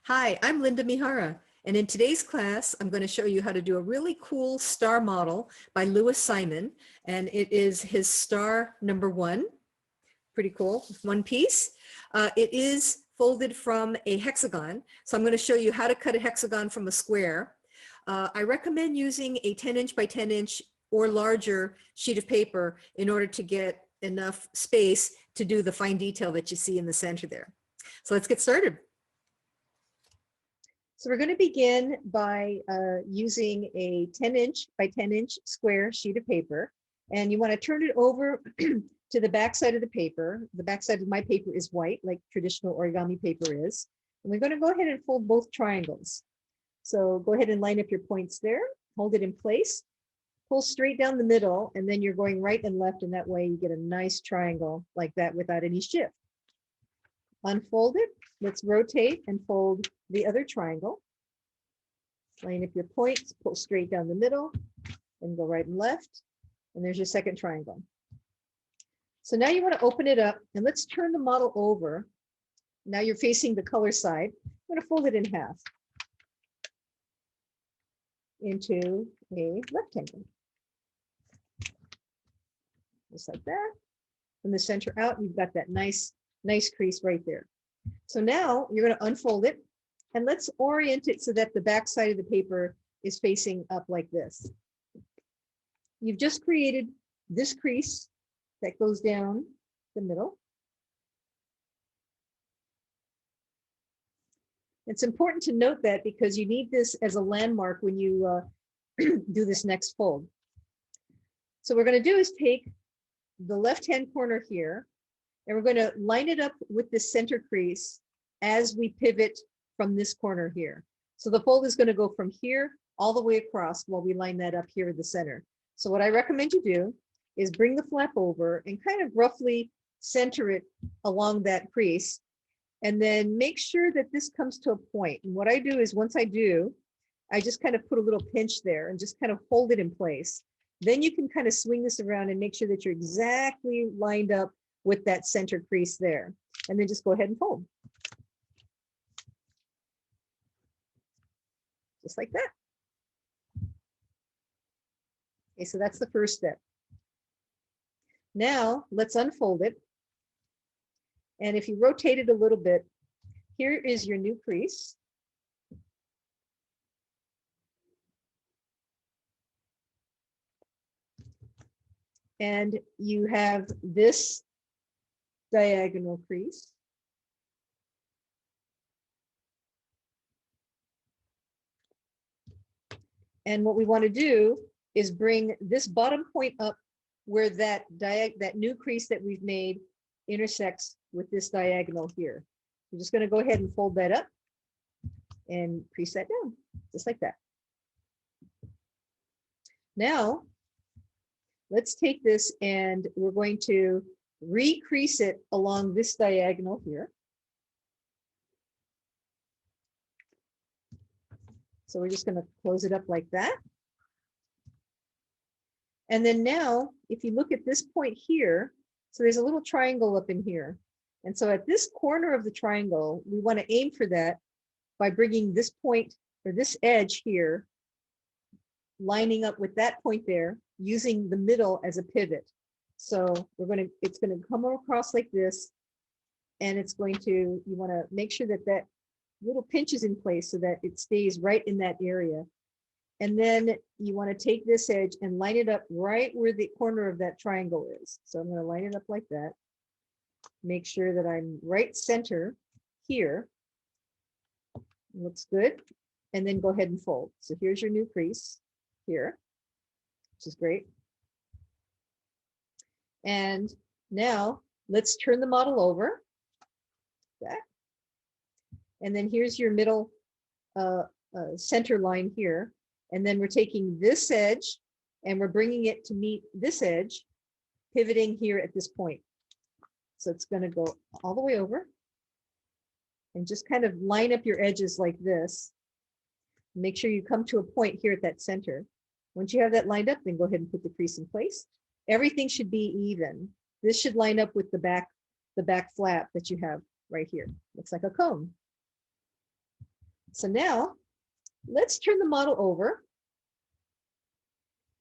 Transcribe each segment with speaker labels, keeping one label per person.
Speaker 1: Hi, I'm Linda Mihara, and in today's class, I'm going to show you how to do a really cool star model by Louis Simon, and it is his star number 1. Pretty cool, one piece. It is folded from a hexagon, so I'm going to show you how to cut a hexagon from a square. I recommend using a 10-inch by 10-inch or larger sheet of paper in order to get enough space to do the fine detail that you see in the center there. So let's get started. So we're going to begin by using a 10-inch by 10-inch square sheet of paper, and you want to turn it over to the back side of the paper. The back side of my paper is white, like traditional origami paper is. And we're going to go ahead and fold both triangles. So go ahead and line up your points there, hold it in place, pull straight down the middle, and then you're going right and left, and that way you get a nice triangle like that without any shift. Unfold it. Let's rotate and fold the other triangle. Line up your points, pull straight down the middle, and go right and left. And there's your second triangle. So now you want to open it up, and let's turn the model over. Now you're facing the color side. I'm going to fold it in half into a rectangle. Just like that. From the center out, you've got that nice crease right there. So now you're going to unfold it, and let's orient it so that the back side of the paper is facing up like this. You've just created this crease that goes down the middle. It's important to note that because you need this as a landmark when you do this next fold. So what we're going to do is take the left-hand corner here, and we're going to line it up with the center crease as we pivot from this corner here. So the fold is going to go from here all the way across while we line that up here in the center. So what I recommend you do is bring the flap over and kind of roughly center it along that crease, and then make sure that this comes to a point. And what I do is once I do, I just kind of put a little pinch there and just kind of hold it in place. Then you can kind of swing this around and make sure that you're exactly lined up with that center crease there. And then just go ahead and fold. Just like that. Okay, so that's the first step. Now let's unfold it. And if you rotate it a little bit, here is your new crease. And you have this diagonal crease. And what we want to do is bring this bottom point up where that new crease that we've made intersects with this diagonal here. We're just going to go ahead and fold that up and crease that down, just like that. Now, let's take this and we're going to recrease it along this diagonal here. So we're just going to close it up like that. And then now, if you look at this point here, so there's a little triangle up in here. And so at this corner of the triangle, we want to aim for that by bringing this point or this edge here, lining up with that point there, using the middle as a pivot. So it's going to come across like this, and it's going to, you want to make sure that that little pinch is in place so that it stays right in that area. And then you want to take this edge and line it up right where the corner of that triangle is. So I'm going to line it up like that. Make sure that I'm right center here. Looks good. And then go ahead and fold. So here's your new crease here, which is great. And now let's turn the model over. Back. And then here's your middle center line here. And then we're taking this edge and we're bringing it to meet this edge, pivoting here at this point. So it's going to go all the way over and just kind of line up your edges like this. Make sure you come to a point here at that center. Once you have that lined up, then go ahead and put the crease in place. Everything should be even. This should line up with the back flap that you have right here. Looks like a cone. So now let's turn the model over.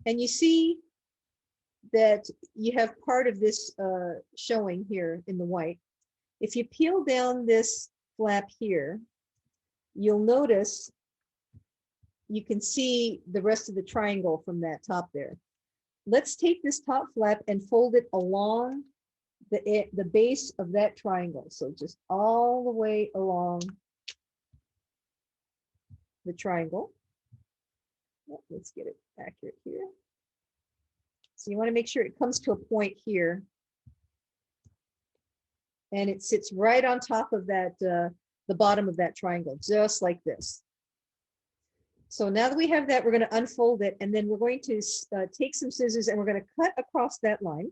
Speaker 1: And you see that you have part of this showing here in the white. If you peel down this flap here, you'll notice you can see the rest of the triangle from that top there. Let's take this top flap and fold it along the base of that triangle. So just all the way along the triangle. Let's get it accurate here. So you want to make sure it comes to a point here. And it sits right on top of that, the bottom of that triangle, just like this. So now that we have that, we're going to unfold it, and then we're going to take some scissors and we're going to cut across that line.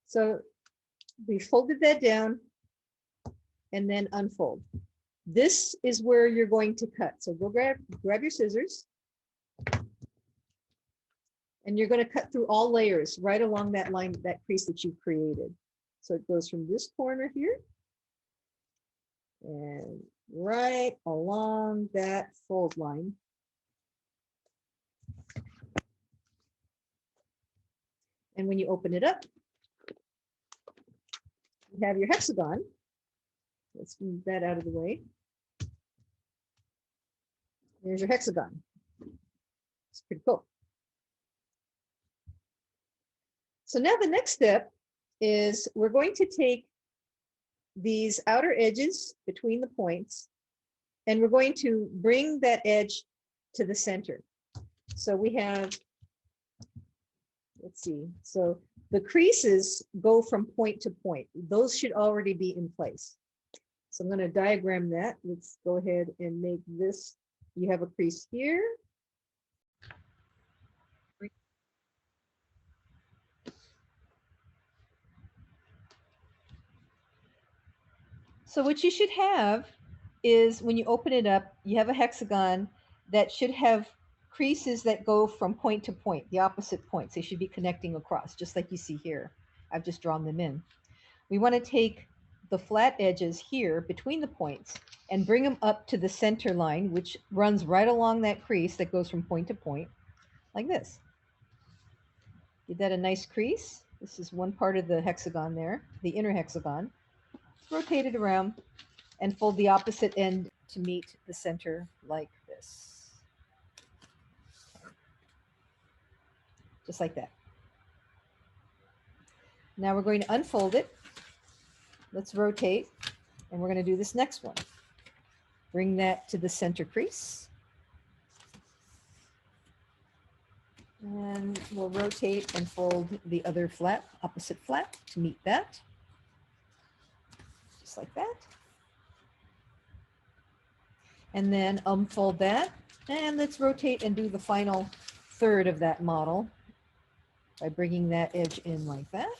Speaker 1: So we folded that down and then unfold. This is where you're going to cut. So go grab your scissors. And you're going to cut through all layers right along that line, that crease that you've created. So it goes from this corner here and right along that fold line. And when you open it up, you have your hexagon. Let's move that out of the way. There's your hexagon. It's pretty cool. So now the next step is we're going to take these outer edges between the points, and we're going to bring that edge to the center. So we have, let's see, so the creases go from point to point. Those should already be in place. So I'm going to diagram that. Let's go ahead and make this. You have a crease here. So what you should have is when you open it up, you have a hexagon that should have creases that go from point to point, the opposite points. They should be connecting across, just like you see here. I've just drawn them in. We want to take the flat edges here between the points and bring them up to the center line, which runs right along that crease that goes from point to point, like this. Give that a nice crease. This is one part of the hexagon there, the inner hexagon. Rotate it around and fold the opposite end to meet the center like this. Just like that. Now we're going to unfold it. Let's rotate, and we're going to do this next one. Bring that to the center crease. And we'll rotate and fold the other flap, opposite flap, to meet that. Just like that. And then unfold that. And let's rotate and do the final third of that model by bringing that edge in like that.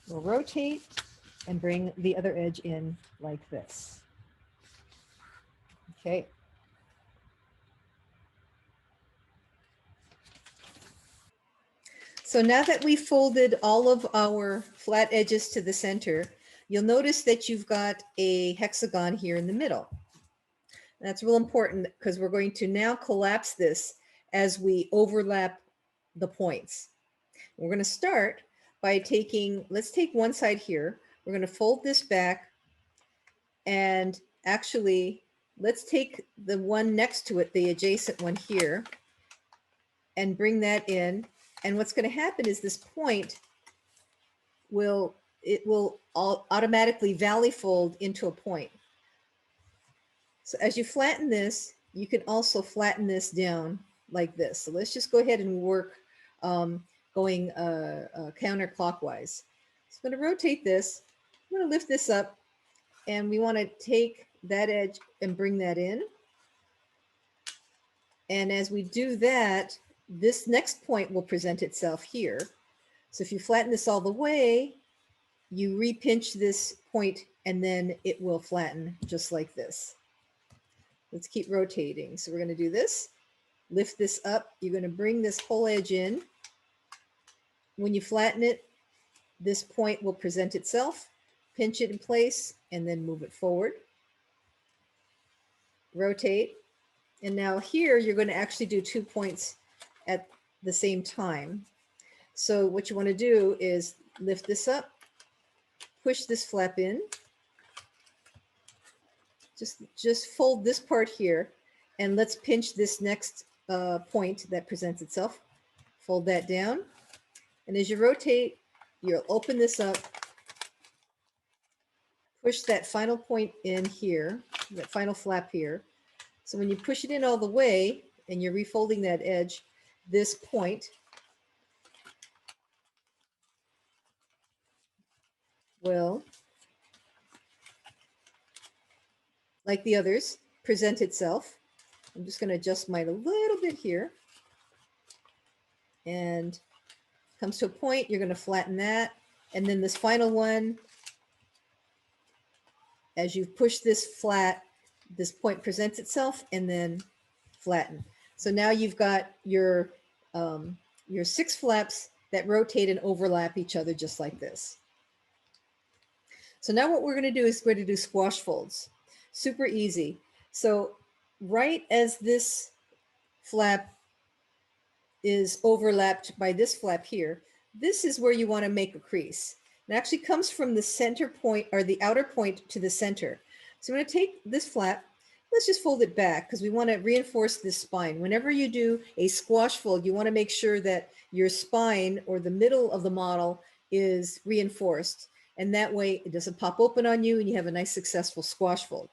Speaker 1: We'll rotate and bring the other edge in like this. Okay. So now that we've folded all of our flat edges to the center, you'll notice that you've got a hexagon here in the middle. That's real important because we're going to now collapse this as we overlap the points. We're going to start by taking, let's take one side here. We're going to fold this back, and actually let's take the one next to it, the adjacent one here, and bring that in. And what's going to happen is this point will automatically valley fold into a point. So as you flatten this, you can also flatten this down like this. So let's just go ahead and work going counterclockwise. So I'm going to rotate this. I'm going to lift this up, and we want to take that edge and bring that in. And as we do that, this next point will present itself here. So if you flatten this all the way, you re-pinch this point and then it will flatten just like this. Let's keep rotating. So we're going to do this, lift this up. You're going to bring this whole edge in. When you flatten it, this point will present itself, pinch it in place, and then move it forward. Rotate. And now here, you're going to actually do 2 points at the same time. So what you want to do is lift this up, push this flap in, just fold this part here, and let's pinch this next point that presents itself. Fold that down. And as you rotate, you'll open this up, push that final point in here, that final flap here. So when you push it in all the way and you're refolding that edge, this point will, like the others, present itself. I'm just going to adjust mine a little bit here. And comes to a point, you're going to flatten that. And then this final one, as you push this flat, this point presents itself and then flatten. So now you've got your 6 flaps that rotate and overlap each other just like this. So now what we're going to do is we're going to do squash folds. Super easy. So right as this flap is overlapped by this flap here, this is where you want to make a crease. It actually comes from the center point or the outer point to the center. So I'm going to take this flap, let's just fold it back because we want to reinforce this spine. Whenever you do a squash fold, you want to make sure that your spine or the middle of the model is reinforced. And that way it doesn't pop open on you and you have a nice successful squash fold.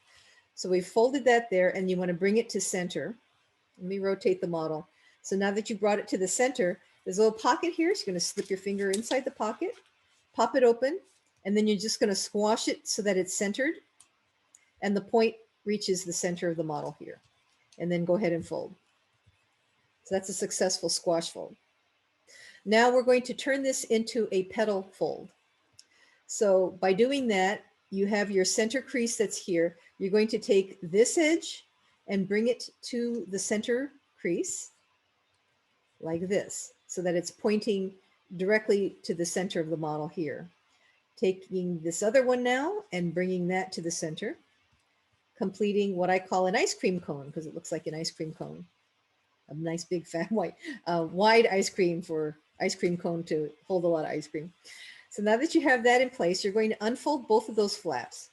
Speaker 1: So we've folded that there and you want to bring it to center. Let me rotate the model. So now that you brought it to the center, there's a little pocket here. So you're going to slip your finger inside the pocket, pop it open, and then you're just going to squash it so that it's centered. And the point reaches the center of the model here. And then go ahead and fold. So that's a successful squash fold. Now we're going to turn this into a petal fold. So by doing that, you have your center crease that's here. You're going to take this edge and bring it to the center crease like this, so that it's pointing directly to the center of the model here. Taking this other one now and bringing that to the center, completing what I call an ice cream cone because it looks like an ice cream cone. A nice big fat wide ice cream for ice cream cone to hold a lot of ice cream. So now that you have that in place, you're going to unfold both of those flaps.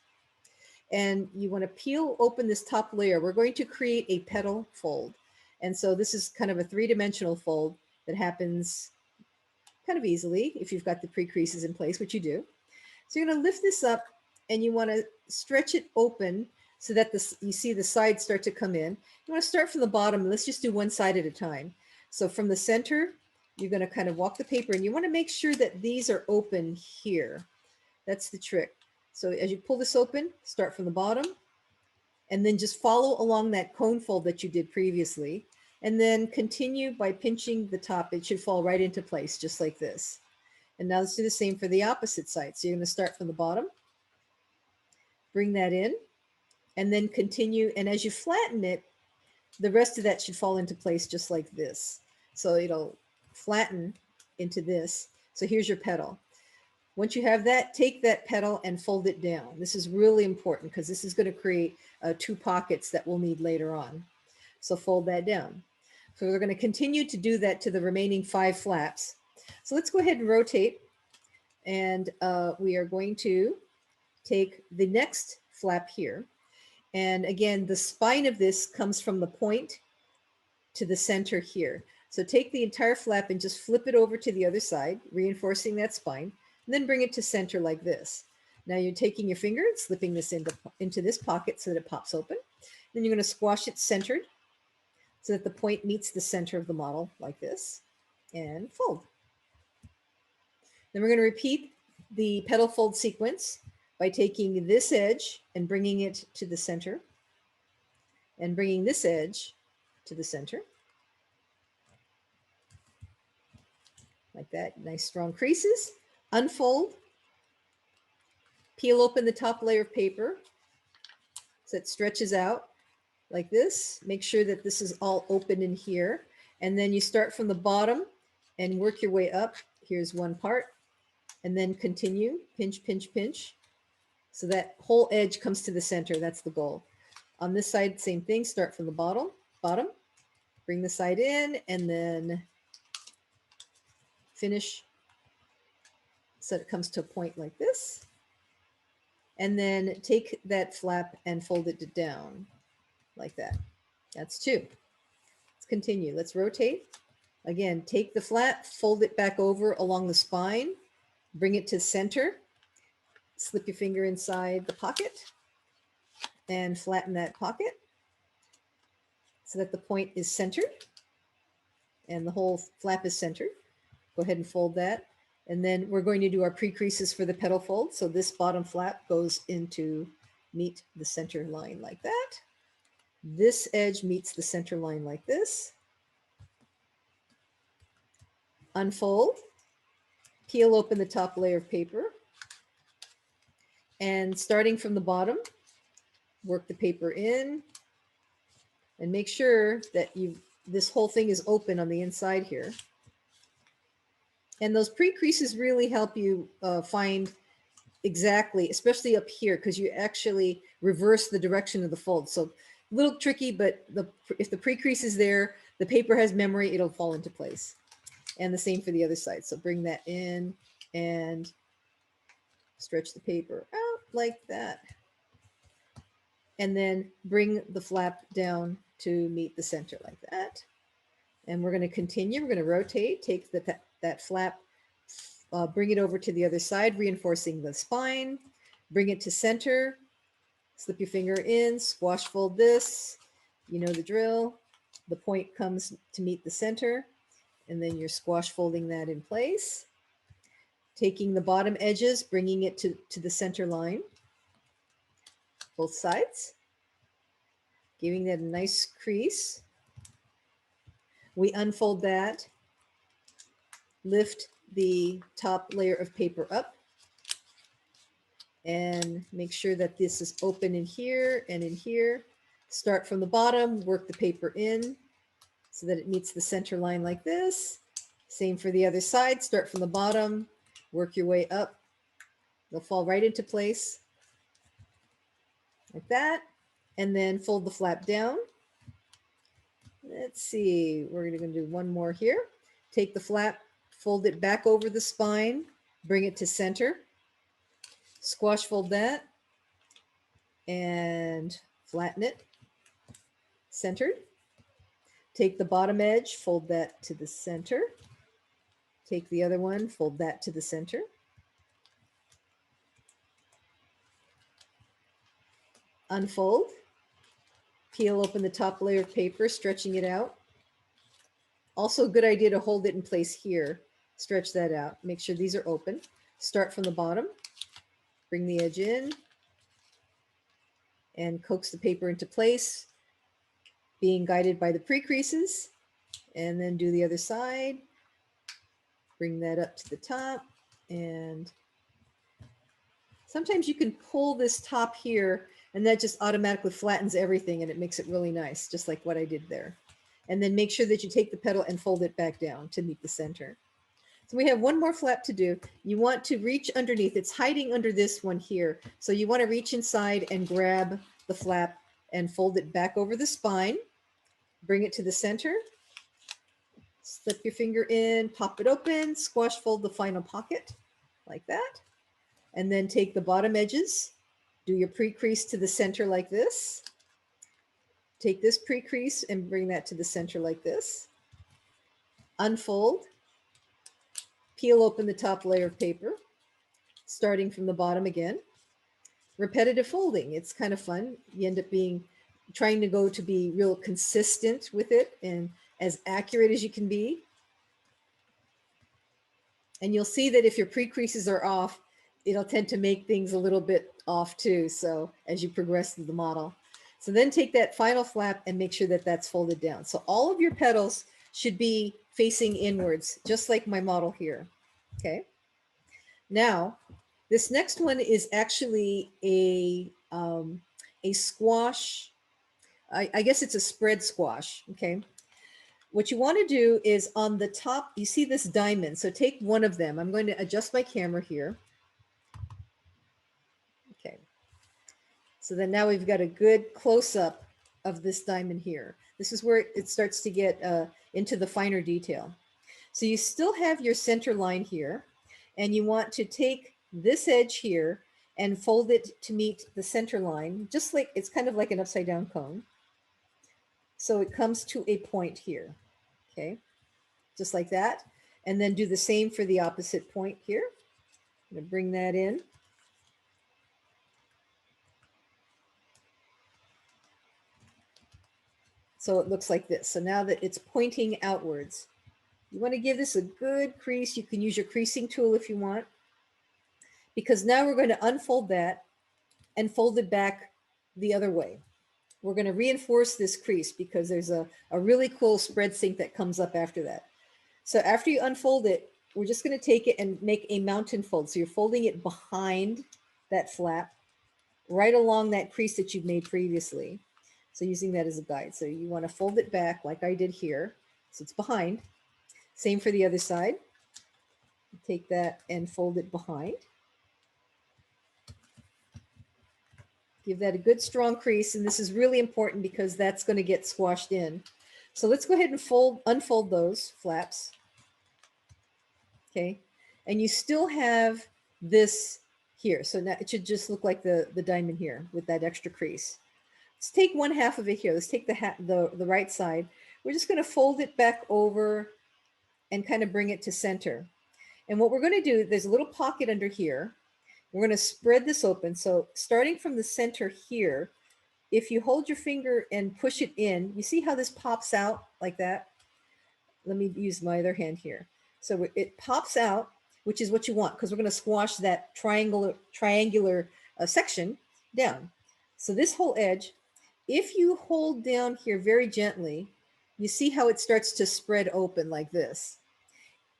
Speaker 1: And you want to peel open this top layer. We're going to create a petal fold. And so this is kind of a 3-dimensional fold that happens kind of easily if you've got the pre-creases in place, which you do. So you're going to lift this up and you want to stretch it open so that you see the sides start to come in. You want to start from the bottom. Let's just do one side at a time. So from the center, you're going to kind of walk the paper and you want to make sure that these are open here. That's the trick. So as you pull this open, start from the bottom and then just follow along that cone fold that you did previously. And then continue by pinching the top. It should fall right into place just like this. And now let's do the same for the opposite side. So you're going to start from the bottom, bring that in, and then continue. And as you flatten it, the rest of that should fall into place just like this. So it'll flatten into this. So here's your petal. Once you have that, take that petal and fold it down. This is really important because this is going to create 2 pockets that we'll need later on. So fold that down. So we're going to continue to do that to the remaining 5 flaps. So let's go ahead and rotate. And we are going to take the next flap here. And again, the spine of this comes from the point to the center here. So take the entire flap and just flip it over to the other side, reinforcing that spine, and then bring it to center like this. Now you're taking your finger and slipping this into this pocket so that it pops open. Then you're going to squash it centered so that the point meets the center of the model like this, and fold. Then we're going to repeat the petal fold sequence by taking this edge and bringing it to the center, and bringing this edge to the center. like that. Nice strong creases. Unfold. Peel open the top layer of paper so it stretches out like this. Make sure that this is all open in here. And then you start from the bottom and work your way up. Here's one part. And then continue, pinch, pinch, pinch. So that whole edge comes to the center. That's the goal. On this side, same thing. Start from the bottom, bring the side in, and then finish so it comes to a point like this. And then take that flap and fold it down like that. That's two. Let's continue. Let's rotate. Again, take the flap, fold it back over along the spine, bring it to center, slip your finger inside the pocket and flatten that pocket so that the point is centered and the whole flap is centered. Go ahead and fold that. And then we're going to do our pre-creases for the petal fold. So this bottom flap goes into meet the center line like that. This edge meets the center line like this. Unfold, peel open the top layer of paper, and starting from the bottom, work the paper in and make sure that this whole thing is open on the inside here. And those pre-creases really help you find exactly, especially up here, because you actually reverse the direction of the fold. So a little tricky, but if the pre-crease is there, the paper has memory, it'll fall into place. And the same for the other side. So bring that in and stretch the paper out like that. And then bring the flap down to meet the center like that. And we're going to continue. We're going to rotate, take that flap, bring it over to the other side, reinforcing the spine, bring it to center, slip your finger in, squash fold this, you know the drill. The point comes to meet the center, and then you're squash folding that in place. Taking the bottom edges, bringing it to the center line, both sides, giving that a nice crease. We unfold that, lift the top layer of paper up, and make sure that this is open in here and in here. Start from the bottom, work the paper in so that it meets the center line like this. Same for the other side. Start from the bottom, work your way up. They'll fall right into place like that. And then fold the flap down. Let's see, we're going to do one more here. Take the flap, fold it back over the spine, bring it to center, squash fold that, and flatten it, centered. Take the bottom edge, fold that to the center. Take the other one, fold that to the center. Unfold. Peel open the top layer of paper, stretching it out. Also a good idea to hold it in place here. Stretch that out. Make sure these are open. Start from the bottom. Bring the edge in. And coax the paper into place, being guided by the pre-creases. And then do the other side. Bring that up to the top. And sometimes you can pull this top here, and that just automatically flattens everything and it makes it really nice, just like what I did there. And then make sure that you take the petal and fold it back down to meet the center. So we have one more flap to do. You want to reach underneath. It's hiding under this one here. So you want to reach inside and grab the flap and fold it back over the spine. Bring it to the center. Slip your finger in, pop it open, squash fold the final pocket like that. And then take the bottom edges. Do your pre-crease to the center like this. Take this pre-crease and bring that to the center like this. Unfold. Peel open the top layer of paper, starting from the bottom again. Repetitive folding. It's kind of fun. You end up trying to be real consistent with it and as accurate as you can be. And you'll see that if your pre-creases are off, it'll tend to make things a little bit off too. So as you progress through the model. So then take that final flap and make sure that that's folded down. So all of your petals should be facing inwards, just like my model here. Okay. Now, this next one is actually a squash. I guess it's a spread squash. Okay. What you want to do is on the top, you see this diamond. So take one of them. I'm going to adjust my camera here. Okay. So then now we've got a good close-up of this diamond here. This is where it starts to get into the finer detail. So you still have your center line here, and you want to take this edge here and fold it to meet the center line, just like it's kind of like an upside down cone. So it comes to a point here, okay, just like that. And then do the same for the opposite point here. I'm going to bring that in. So it looks like this. So now that it's pointing outwards, you want to give this a good crease. You can use your creasing tool if you want, because now we're going to unfold that and fold it back the other way. We're going to reinforce this crease because there's a really cool spread sink that comes up after that. So after you unfold it, we're just going to take it and make a mountain fold. So you're folding it behind that flap, right along that crease that you've made previously. So using that as a guide. So you want to fold it back like I did here. So it's behind. Same for the other side. Take that and fold it behind. Give that a good strong crease. And this is really important because that's going to get squashed in. So let's go ahead and unfold those flaps. Okay. And you still have this here. So now it should just look like the diamond here with that extra crease. Let's take one half of it here. Let's take the right side. We're just going to fold it back over and kind of bring it to center. And what we're going to do, there's a little pocket under here. We're going to spread this open. So starting from the center here, if you hold your finger and push it in, you see how this pops out like that? Let me use my other hand here. So it pops out, which is what you want, because we're going to squash that triangular section down. So this whole edge, if you hold down here very gently, you see how it starts to spread open like this.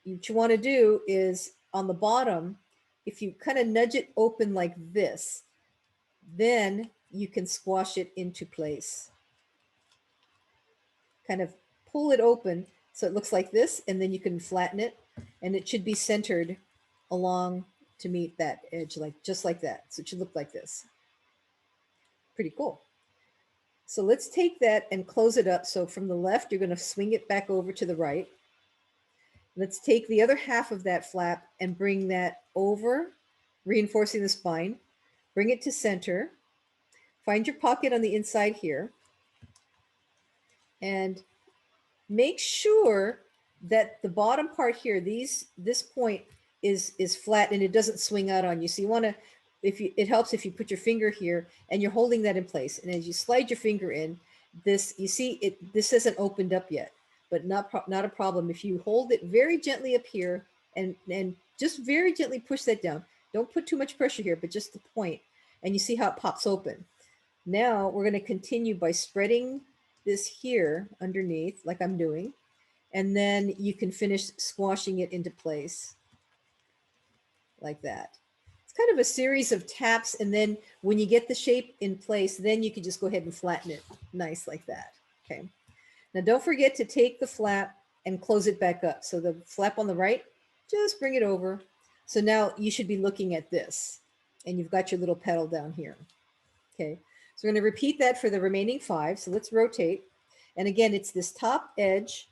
Speaker 1: What you want to do is on the bottom, if you kind of nudge it open like this, then you can squash it into place. Kind of pull it open so it looks like this, and then you can flatten it, and it should be centered along to meet that edge, like just like that. So it should look like this. Pretty cool. So let's take that and close it up. So from the left, you're going to swing it back over to the right. Let's take the other half of that flap and bring that over, reinforcing the spine. Bring it to center. Find your pocket on the inside here. And make sure that the bottom part here, this point is flat and it doesn't swing out on you. So you want to, it helps if you put your finger here and you're holding that in place. And as you slide your finger in, this, you see this hasn't opened up yet, but not a problem. If you hold it very gently up here and just very gently push that down. Don't put too much pressure here, but just the point, and you see how it pops open. Now we're going to continue by spreading this here underneath like I'm doing, and then you can finish squashing it into place like that. It's kind of a series of taps, and then when you get the shape in place, then you can just go ahead and flatten it nice like that. Okay. Now don't forget to take the flap and close it back up. So the flap on the right, just bring it over. So now you should be looking at this, and you've got your little petal down here. Okay. So we're going to repeat that for the remaining 5. So let's rotate. And again, it's this top edge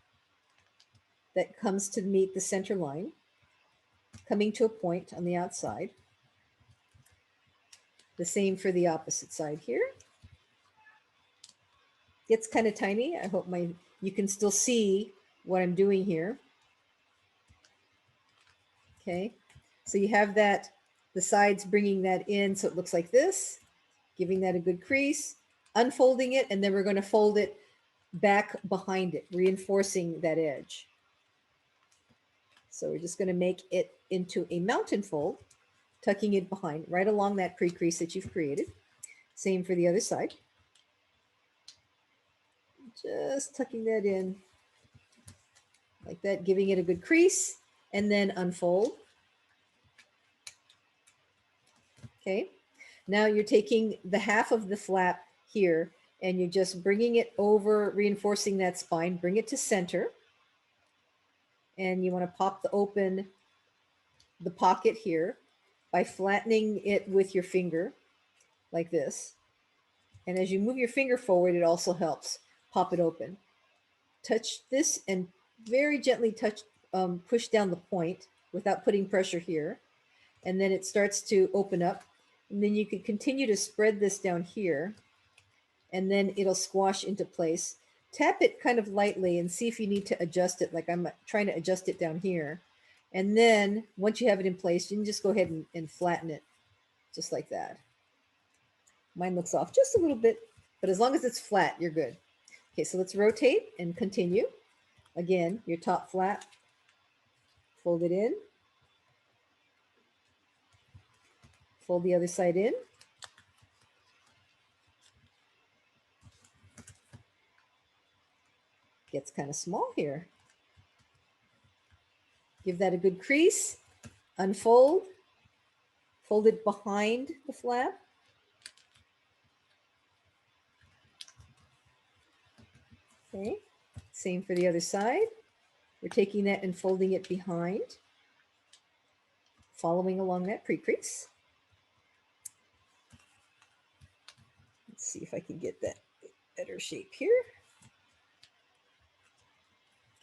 Speaker 1: that comes to meet the center line, coming to a point on the outside. The same for the opposite side here. Gets kind of tiny. I hope you can still see what I'm doing here. Okay. So you have that, the sides bringing that in so it looks like this, giving that a good crease, unfolding it, and then we're going to fold it back behind it, reinforcing that edge. So we're just going to make it into a mountain fold, tucking it behind, right along that pre-crease that you've created. Same for the other side. Just tucking that in like that, giving it a good crease, and then unfold. Okay, now you're taking the half of the flap here and you're just bringing it over, reinforcing that spine, bring it to center. And you want to pop open the pocket here by flattening it with your finger like this. And as you move your finger forward, it also helps pop it open. Touch this and very gently push down the point without putting pressure here. And then it starts to open up. And then you can continue to spread this down here, and then it'll squash into place. Tap it kind of lightly and see if you need to adjust it, like I'm trying to adjust it down here. And then once you have it in place, you can just go ahead and flatten it just like that. Mine looks off just a little bit, but as long as it's flat, you're good. Okay, so let's rotate and continue. Again, your top flap, fold it in, fold the other side in. Gets kind of small here. Give that a good crease, unfold, fold it behind the flap. Okay, same for the other side. We're taking that and folding it behind, following along that pre-crease. Let's see if I can get that better shape here.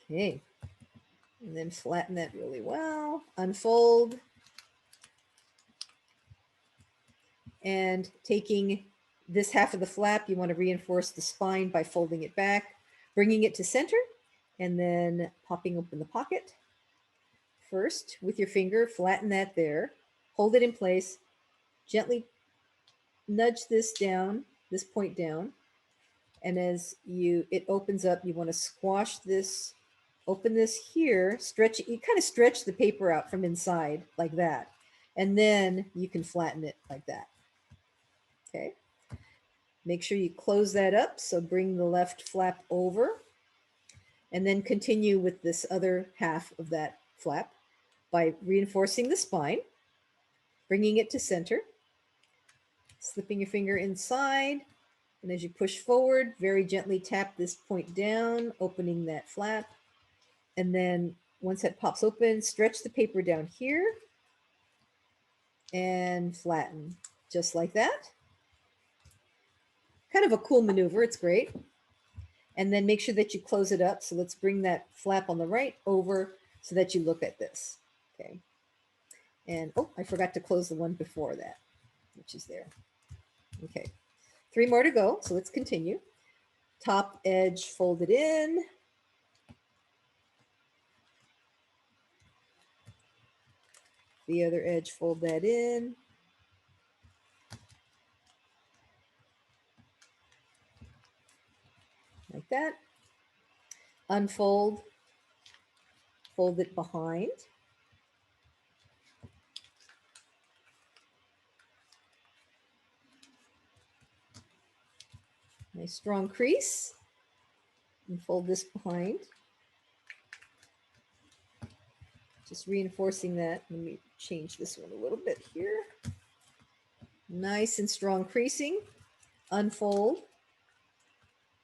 Speaker 1: Okay, and then flatten that really well, unfold, and taking this half of the flap, you want to reinforce the spine by folding it back, bringing it to center, and then popping open the pocket. First, with your finger, flatten that there, hold it in place, gently nudge this down, this point down, and as it opens up, you want to squash this, open this here, stretch it, you kind of stretch the paper out from inside like that, and then you can flatten it like that. Okay, make sure you close that up, so bring the left flap over, and then continue with this other half of that flap by reinforcing the spine, bringing it to center, slipping your finger inside, and as you push forward, very gently tap this point down, opening that flap, and then once that pops open, stretch the paper down here and flatten, just like that. Kind of a cool maneuver, it's great. And then make sure that you close it up. So let's bring that flap on the right over so that you look at this. Okay. And oh, I forgot to close the one before that, which is there. Okay. 3 more to go. So let's continue. Top edge folded in. The other edge, fold that in. Like that. Unfold, fold it behind. Nice strong crease. And fold this behind. Just reinforcing that. Let me change this one a little bit here. Nice and strong creasing. Unfold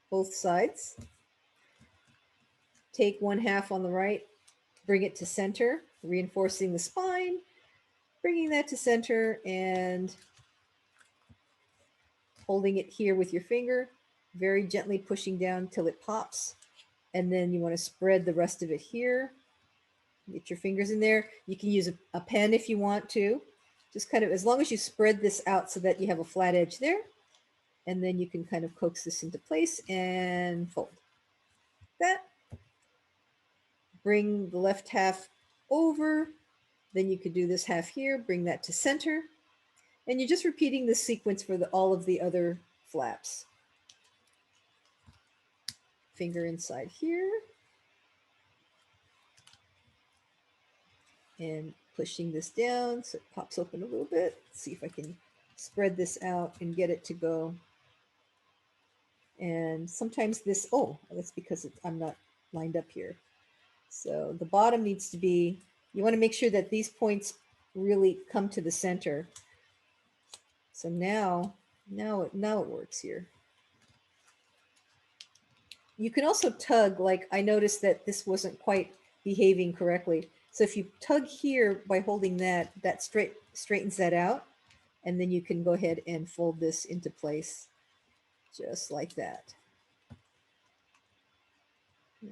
Speaker 1: both sides. Take one half on the right, bring it to center, reinforcing the spine, bringing that to center and holding it here with your finger, very gently pushing down till it pops. And then you want to spread the rest of it here. Get your fingers in there. You can use a pen if you want to. Just kind of, as long as you spread this out so that you have a flat edge there. And then you can kind of coax this into place and fold. That. Bring the left half over. Then you could do this half here. Bring that to center. And you're just repeating this sequence for all of the other flaps. Finger inside here. And pushing this down so it pops open a little bit. Let's see if I can spread this out and get it to go. And sometimes this, oh, that's because I'm not lined up here. So the bottom needs to be, you want to make sure that these points really come to the center. So now it works here. You can also tug, like I noticed that this wasn't quite behaving correctly. So if you tug here by holding that, that straightens that out. And then you can go ahead and fold this into place just like that.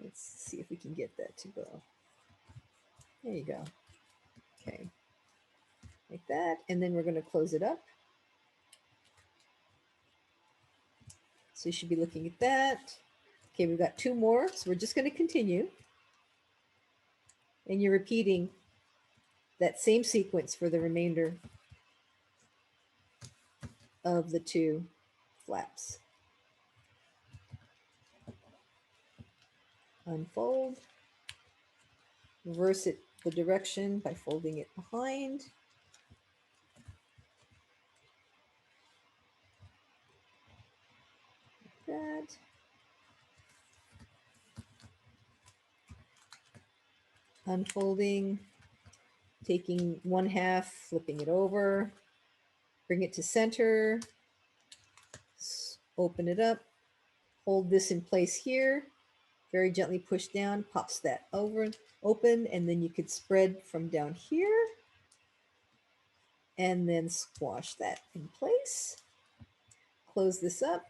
Speaker 1: Let's see if we can get that to go. There you go. Okay, like that. And then we're going to close it up. So you should be looking at that. Okay, we've got two more. So we're just going to continue. And you're repeating that same sequence for the remainder of the two flaps. Unfold. Reverse it the direction by folding it behind. Like that. Unfolding, taking one half, flipping it over, bring it to center, open it up, hold this in place here, very gently push down, pops that over, open, and then you could spread from down here, and then squash that in place. Close this up,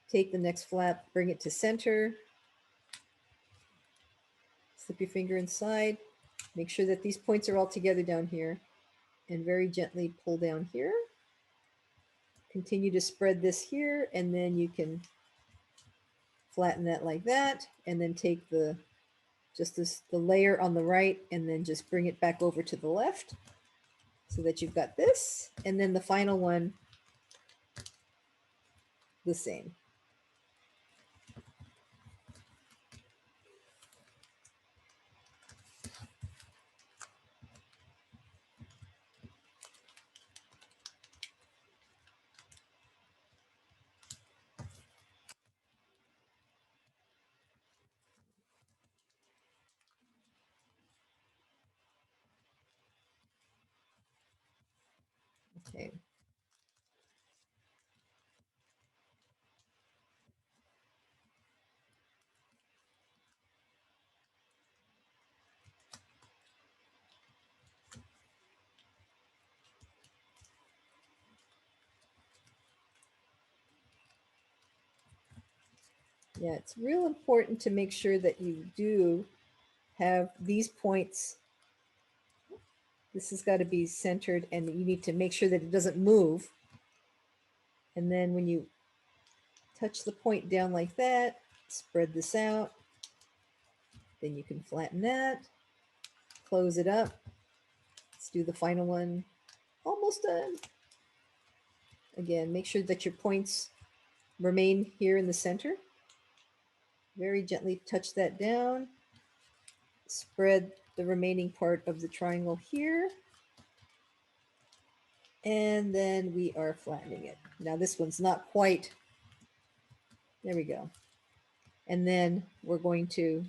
Speaker 1: take the next flap, bring it to center, slip your finger inside, make sure that these points are all together down here, and very gently pull down here. Continue to spread this here, and then you can flatten that like that, and then take the the layer on the right, and then just bring it back over to the left so that you've got this, and then the final one the same. Okay. Yeah, it's real important to make sure that you do have these points. This has got to be centered, and you need to make sure that it doesn't move. And then when you touch the point down like that, spread this out. Then you can flatten that, close it up. Let's do the final one. Almost done. Again, make sure that your points remain here in the center. Very gently touch that down. Spread the remaining part of the triangle here. And then we are flattening it. Now this one's not quite, there we go. And then we're going to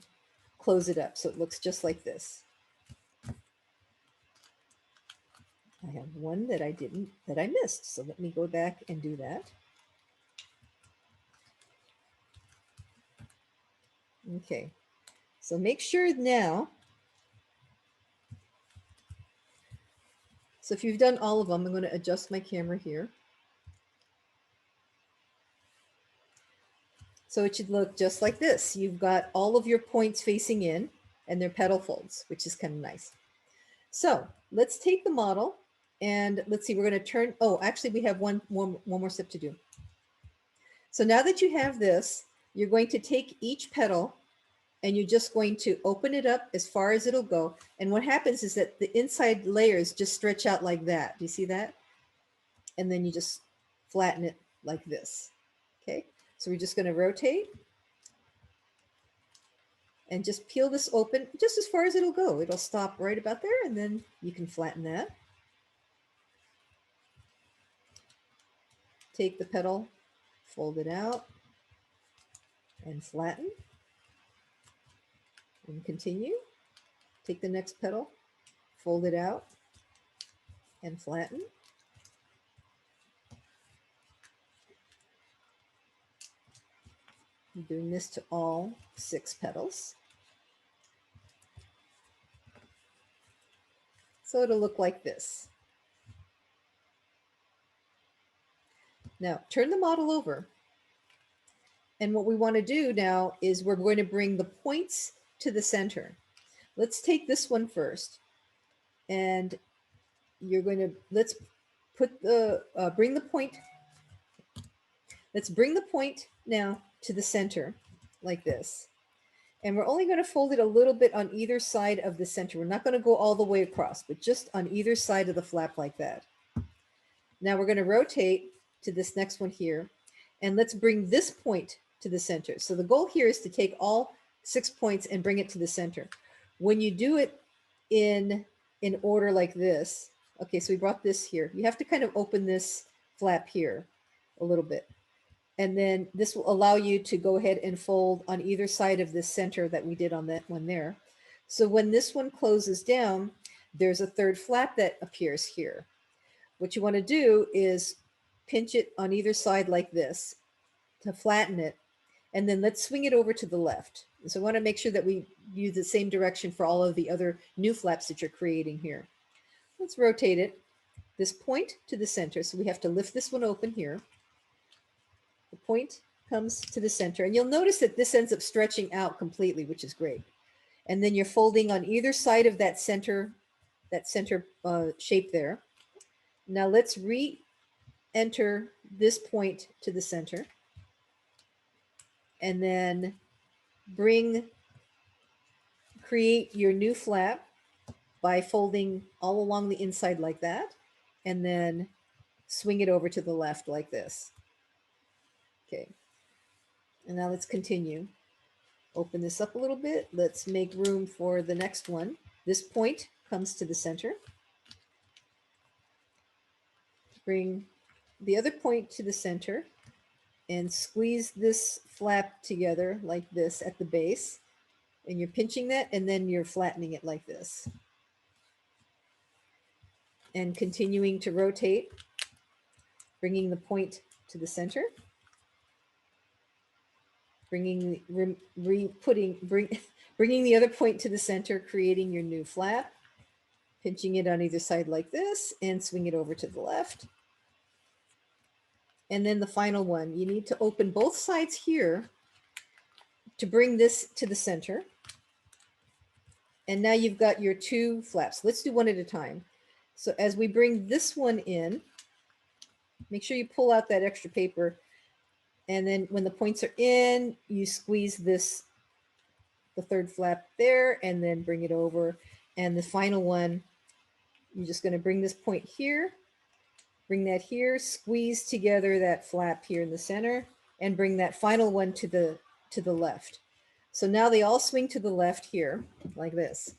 Speaker 1: close it up so it looks just like this. I have one that I missed. So let me go back and do that. Okay, so make sure now. So if you've done all of them, I'm going to adjust my camera here. So it should look just like this. You've got all of your points facing in, and they're petal folds, which is kind of nice. So let's take the model, and let's see, we're going to turn, oh, actually we have one more step to do. So now that you have this, you're going to take each petal and you're just going to open it up as far as it'll go. And what happens is that the inside layers just stretch out like that. Do you see that? And then you just flatten it like this. Okay, so we're just going to rotate and just peel this open just as far as it'll go. It'll stop right about there, and then you can flatten that. Take the petal, fold it out, and flatten. And continue. Take the next petal, fold it out, and flatten. I'm doing this to all 6 petals. So it'll look like this. Now turn the model over. And what we want to do now is we're going to bring the points to the center. Let's take this one first. And you're going to, let's put the, bring the point. Let's bring the point now to the center like this. And we're only going to fold it a little bit on either side of the center. We're not going to go all the way across, but just on either side of the flap like that. Now we're going to rotate to this next one here. And let's bring this point to the center. So the goal here is to take all 6 points and bring it to the center. When you do it in order like this, okay, so we brought this here. You have to kind of open this flap here a little bit. And then this will allow you to go ahead and fold on either side of this center that we did on that one there. So when this one closes down, there's a third flap that appears here. What you want to do is pinch it on either side like this to flatten it. And then let's swing it over to the left. So I want to make sure that we use the same direction for all of the other new flaps that you're creating here. Let's rotate it, this point to the center. So we have to lift this one open here. The point comes to the center, and you'll notice that this ends up stretching out completely, which is great. And then you're folding on either side of that center shape there. Now let's re-enter this point to the center, and then create your new flap by folding all along the inside like that, and then swing it over to the left like this. Okay, and now let's continue. Open this up a little bit. Let's make room for the next one. This point comes to the center. Bring the other point to the center and squeeze this flap together like this at the base. And you're pinching that, and then you're flattening it like this. And continuing to rotate, bringing the point to the center. Bringing the other point to the center, creating your new flap, pinching it on either side like this, and swing it over to the left. And then the final one, you need to open both sides here to bring this to the center. And now you've got your 2 flaps. Let's do one at a time. So as we bring this one in, make sure you pull out that extra paper. And then when the points are in, you squeeze the third flap there, and then bring it over. And the final one, you're just going to bring this point here, bring that here, squeeze together that flap here in the center, and bring that final one to the left. So now they all swing to the left here, like this.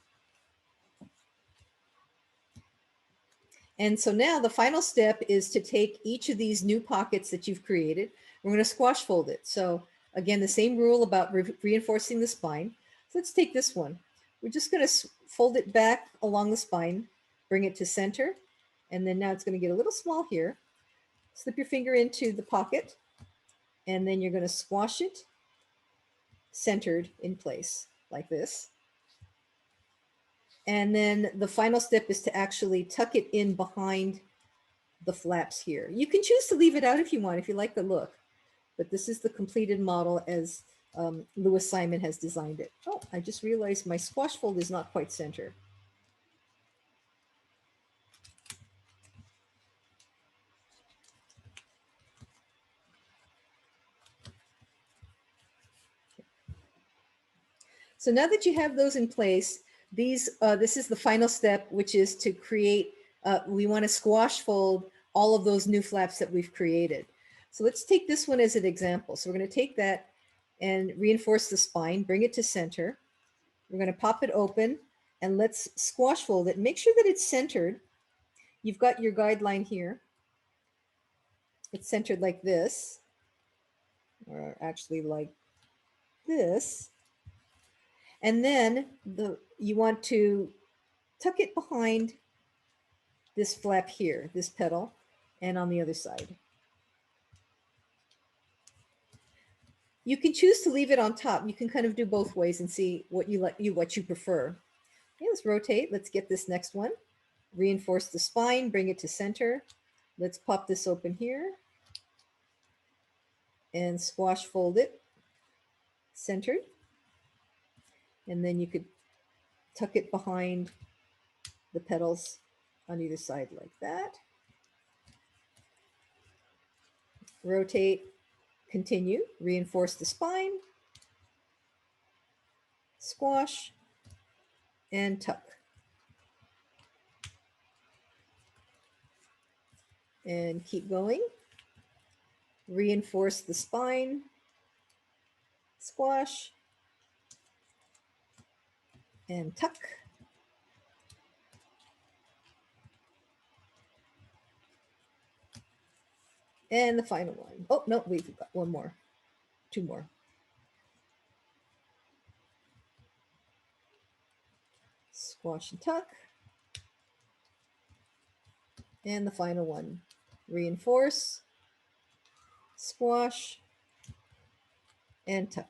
Speaker 1: And so now the final step is to take each of these new pockets that you've created. We're going to squash fold it. So again, the same rule about reinforcing the spine. So let's take this one. We're just going to fold it back along the spine, bring it to center. And then now it's going to get a little small here. Slip your finger into the pocket, and then you're going to squash it centered in place like this. And then the final step is to actually tuck it in behind the flaps here. You can choose to leave it out if you want, if you like the look. But this is the completed model as Louis Simon has designed it. Oh, I just realized my squash fold is not quite centered. So now that you have those in place, this is the final step, which is to create, we want to squash fold all of those new flaps that we've created. So let's take this one as an example. So we're going to take that and reinforce the spine, bring it to center. We're going to pop it open, and let's squash fold it. Make sure that it's centered. You've got your guideline here. It's centered like this, or actually like this. And then you want to tuck it behind this flap here, this petal, and on the other side. You can choose to leave it on top. You can kind of do both ways and see what you prefer. Okay, let's rotate. Let's get this next one. Reinforce the spine, bring it to center. Let's pop this open here and squash fold it centered. And then you could tuck it behind the petals on either side like that. Rotate, continue, reinforce the spine, squash, and tuck. And keep going. Reinforce the spine, squash, and tuck. And the final one. Oh, no, we've got one more, two more. Squash and tuck. And the final one. Reinforce, squash, and tuck.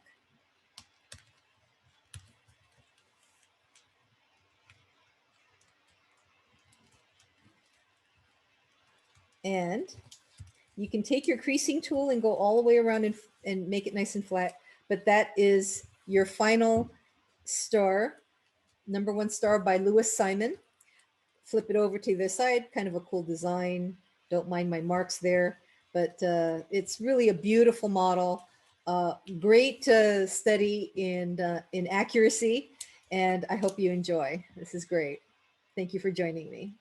Speaker 1: And you can take your creasing tool and go all the way around and make it nice and flat. But that is your final star, #1 star by Louis Simon. Flip it over to the side, kind of a cool design. Don't mind my marks there, but it's really a beautiful model. Great study in accuracy, and I hope you enjoy. This is great. Thank you for joining me.